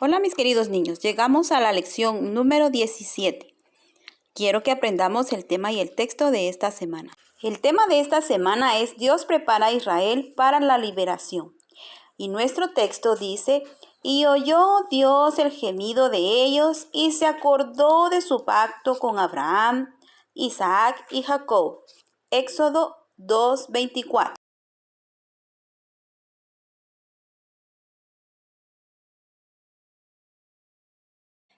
Hola mis queridos niños, llegamos a la lección número 17. Quiero que aprendamos el tema y el texto de esta semana. El tema de esta semana es Dios prepara a Israel para la liberación. Y nuestro texto dice, y oyó Dios el gemido de ellos y se acordó de su pacto con Abraham, Isaac y Jacob. Éxodo 2:24.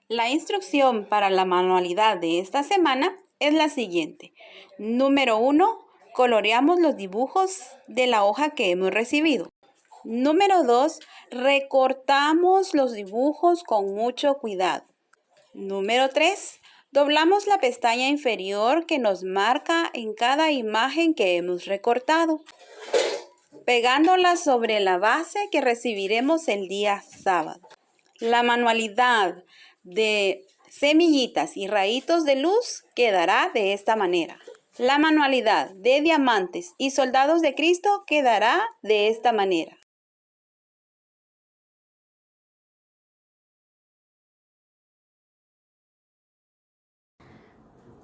La instrucción para la manualidad de esta semana es la siguiente. Número 1. Coloreamos los dibujos de la hoja que hemos recibido. Número 2. Recortamos los dibujos con mucho cuidado. Número 3. Doblamos la pestaña inferior que nos marca en cada imagen que hemos recortado, pegándola sobre la base que recibiremos el día sábado. La manualidad de semillitas y rayitos de luz quedará de esta manera. La manualidad de diamantes y soldados de Cristo quedará de esta manera.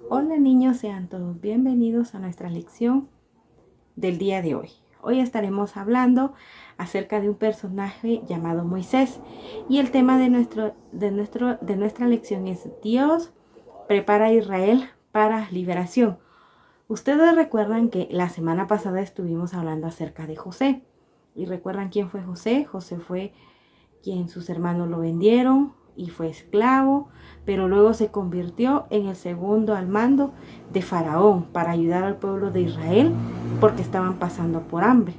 Hola niños, sean todos bienvenidos a nuestra lección del día de hoy. Hoy estaremos hablando acerca de un personaje llamado Moisés y el tema de nuestra lección es Dios prepara a Israel para liberación. Ustedes recuerdan que la semana pasada estuvimos hablando acerca de José y recuerdan quién fue José. José fue quien sus hermanos lo vendieron y fue esclavo, pero luego se convirtió en el segundo al mando de Faraón para ayudar al pueblo de Israel porque estaban pasando por hambre.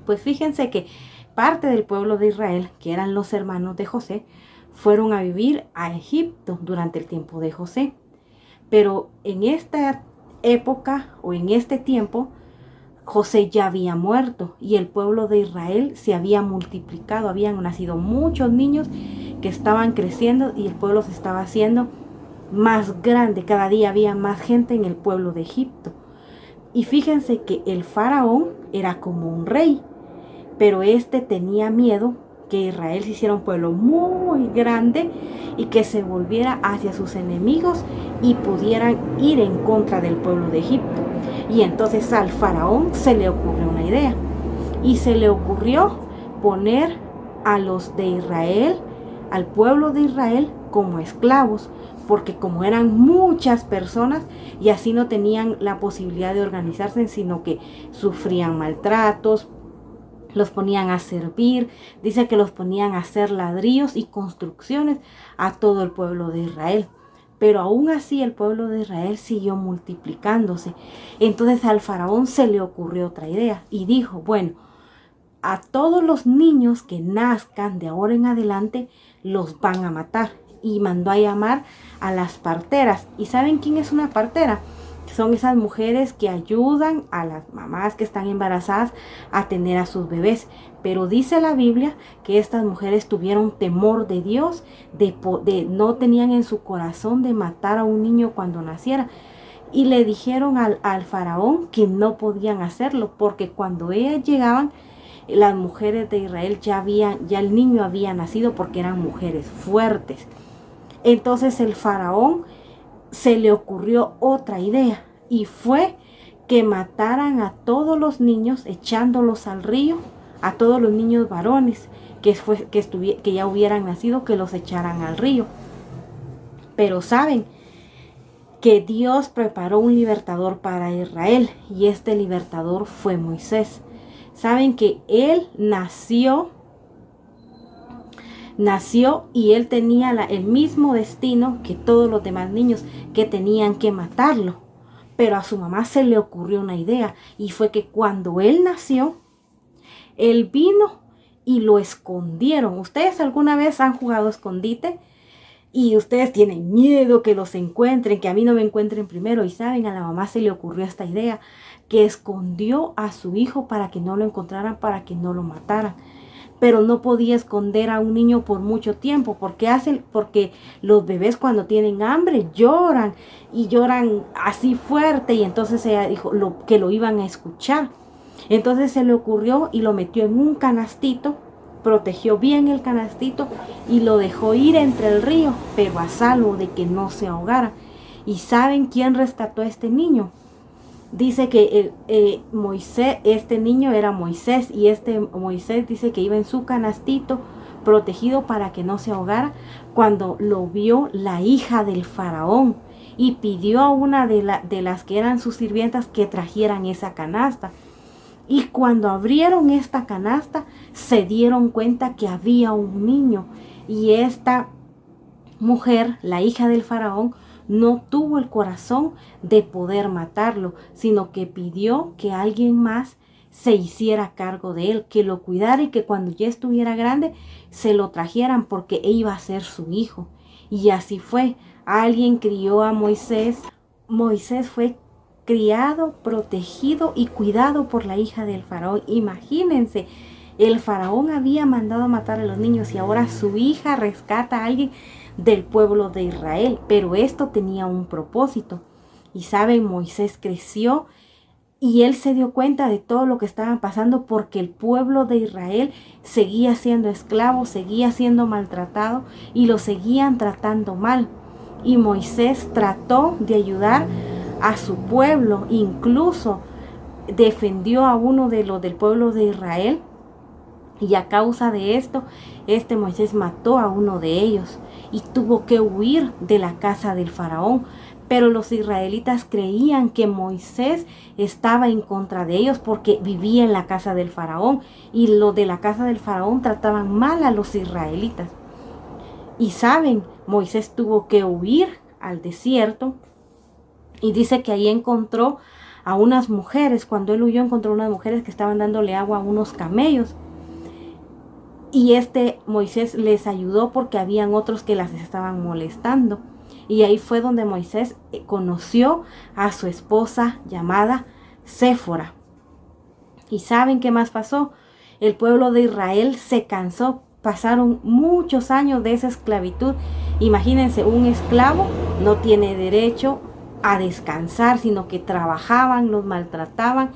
Pues fíjense que parte del pueblo de Israel, que eran los hermanos de José, fueron a vivir a Egipto durante el tiempo de José. Pero en esta época o en este tiempo, José ya había muerto y el pueblo de Israel se había multiplicado, habían nacido muchos niños que estaban creciendo y el pueblo se estaba haciendo más grande, cada día había más gente en el pueblo de Egipto. Y fíjense que el faraón era como un rey, pero este tenía miedo que Israel se hiciera un pueblo muy grande y que se volviera hacia sus enemigos y pudieran ir en contra del pueblo de Egipto. Y entonces al faraón se le ocurrió una idea y se le ocurrió poner a los de Israel, al pueblo de Israel, como esclavos, porque como eran muchas personas y así no tenían la posibilidad de organizarse, sino que sufrían maltratos, los ponían a servir, dice que los ponían a hacer ladrillos y construcciones a todo el pueblo de Israel. Pero aún así el pueblo de Israel siguió multiplicándose. Entonces al faraón se le ocurrió otra idea y dijo, bueno, a todos los niños que nazcan de ahora en adelante los van a matar. Y mandó a llamar a las parteras. ¿Y saben quién es una partera? Son esas mujeres que ayudan a las mamás que están embarazadas a tener a sus bebés. Pero dice la Biblia que estas mujeres tuvieron temor de Dios, no tenían en su corazón de matar a un niño cuando naciera. Y le dijeron al faraón que no podían hacerlo, porque cuando ellas llegaban, las mujeres de Israel ya el niño había nacido porque eran mujeres fuertes. Entonces el faraón se le ocurrió otra idea y fue que mataran a todos los niños echándolos al río, a todos los niños varones que ya hubieran nacido, que los echaran al río. Pero saben que Dios preparó un libertador para Israel y este libertador fue Moisés. Saben que él nació y él tenía el mismo destino que todos los demás niños, que tenían que matarlo. Pero a su mamá se le ocurrió una idea y fue que cuando él nació, él vino y lo escondieron. ¿Ustedes alguna vez han jugado escondite? Y ustedes tienen miedo que los encuentren, que a mí no me encuentren primero. Y saben, a la mamá se le ocurrió esta idea, que escondió a su hijo para que no lo encontraran, para que no lo mataran. Pero no podía esconder a un niño por mucho tiempo, porque los bebés cuando tienen hambre lloran y lloran así fuerte, y entonces ella dijo que lo iban a escuchar. Entonces se le ocurrió y lo metió en un canastito protegió bien el canastito y lo dejó ir entre el río, pero a salvo de que no se ahogara. ¿Y saben quién rescató a este niño? Dice que Moisés, este niño era Moisés, y este Moisés dice que iba en su canastito protegido para que no se ahogara, cuando lo vio la hija del faraón y pidió a una de las que eran sus sirvientas que trajeran esa canasta. Y cuando abrieron esta canasta, se dieron cuenta que había un niño. Y esta mujer, la hija del faraón, no tuvo el corazón de poder matarlo, sino que pidió que alguien más se hiciera cargo de él, que lo cuidara y que cuando ya estuviera grande se lo trajeran porque iba a ser su hijo. Y así fue. Alguien crió a Moisés. Moisés fue criado, protegido y cuidado por la hija del faraón. Imagínense, el faraón había mandado a matar a los niños y ahora su hija rescata a alguien del pueblo de Israel. Pero esto tenía un propósito. Y saben, Moisés creció y él se dio cuenta de todo lo que estaba pasando porque el pueblo de Israel seguía siendo esclavo, seguía siendo maltratado y lo seguían tratando mal. Y Moisés trató de ayudar a su pueblo, incluso defendió a uno de los del pueblo de Israel, y a causa de esto, Moisés mató a uno de ellos y tuvo que huir de la casa del faraón. Pero los israelitas creían que Moisés estaba en contra de ellos porque vivía en la casa del faraón, y los de la casa del faraón trataban mal a los israelitas. Y saben, Moisés tuvo que huir al desierto. Y dice que ahí encontró a unas mujeres. Cuando él huyó, encontró unas mujeres que estaban dándole agua a unos camellos. Y Moisés les ayudó porque habían otros que las estaban molestando. Y ahí fue donde Moisés conoció a su esposa llamada Séfora. ¿Y saben qué más pasó? El pueblo de Israel se cansó. Pasaron muchos años de esa esclavitud. Imagínense, un esclavo no tiene derecho a descansar, sino que trabajaban, los maltrataban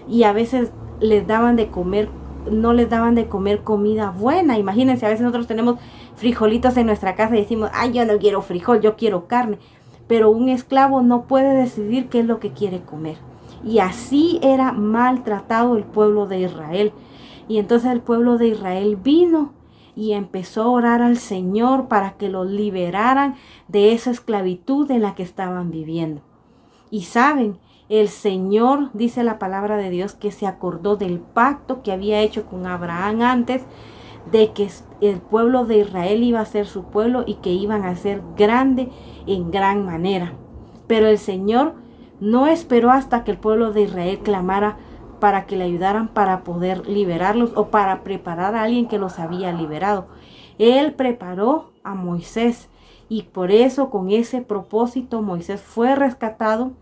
y a veces les daban de comer, no les daban de comer comida buena. Imagínense, a veces nosotros tenemos frijolitos en nuestra casa y decimos, ay, yo no quiero frijol, yo quiero carne. Pero un esclavo no puede decidir qué es lo que quiere comer. Y así era maltratado el pueblo de Israel. Y entonces el pueblo de Israel vino y empezó a orar al Señor para que los liberaran de esa esclavitud en la que estaban viviendo. Y saben, el Señor, dice la palabra de Dios, que se acordó del pacto que había hecho con Abraham antes, de que el pueblo de Israel iba a ser su pueblo y que iban a ser grande en gran manera. Pero el Señor no esperó hasta que el pueblo de Israel clamara para que le ayudaran para poder liberarlos o para preparar a alguien que los había liberado. Él preparó a Moisés, y por eso, con ese propósito, Moisés fue rescatado,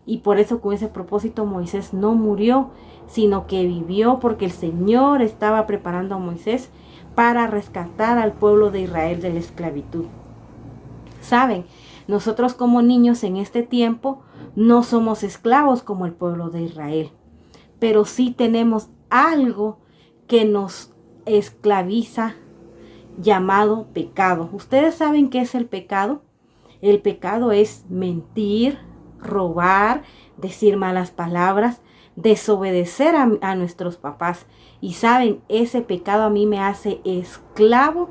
y por eso, con ese propósito, Moisés no murió, sino que vivió, porque el Señor estaba preparando a Moisés para rescatar al pueblo de Israel de la esclavitud. Saben, nosotros como niños en este tiempo no somos esclavos como el pueblo de Israel, pero sí tenemos algo que nos esclaviza, llamado pecado. ¿Ustedes saben qué es el pecado? El pecado es mentir, robar, decir malas palabras, desobedecer a nuestros papás. Y saben, ese pecado a mí me hace esclavo.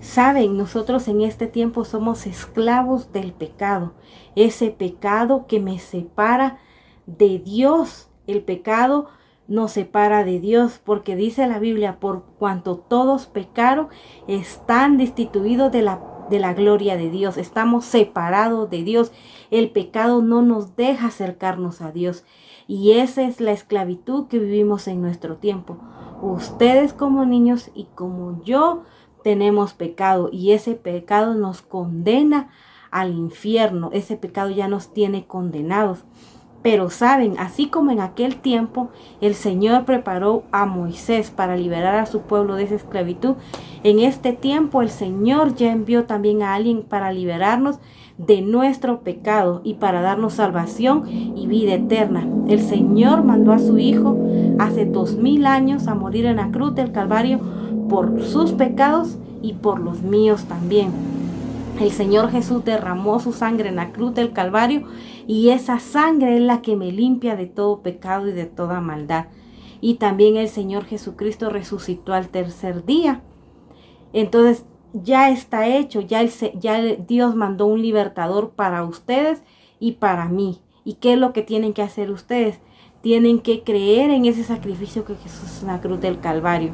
Saben, nosotros en este tiempo somos esclavos del pecado. Ese pecado que me separa de Dios. El pecado nos separa de Dios, porque dice la Biblia, por cuanto todos pecaron, están destituidos de la gloria de Dios. Estamos separados de Dios. El pecado no nos deja acercarnos a Dios. Y esa es la esclavitud que vivimos en nuestro tiempo. Ustedes como niños y como yo tenemos pecado, y ese pecado nos condena al infierno. Ese pecado ya nos tiene condenados. Pero saben, así como en aquel tiempo el Señor preparó a Moisés para liberar a su pueblo de esa esclavitud, en este tiempo el Señor ya envió también a alguien para liberarnos de nuestro pecado y para darnos salvación y vida eterna. El Señor mandó a su Hijo hace 2000 años a morir en la cruz del Calvario por sus pecados y por los míos también. El Señor Jesús derramó su sangre en la cruz del Calvario y esa sangre es la que me limpia de todo pecado y de toda maldad. Y también el Señor Jesucristo resucitó al tercer día. Entonces ya está hecho, ya Dios mandó un libertador para ustedes y para mí. ¿Y qué es lo que tienen que hacer ustedes? Tienen que creer en ese sacrificio que Jesús en la cruz del Calvario,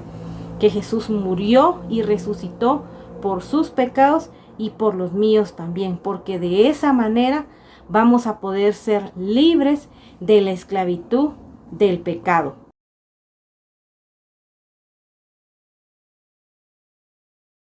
que Jesús murió y resucitó por sus pecados y por los míos también, porque de esa manera vamos a poder ser libres de la esclavitud del pecado.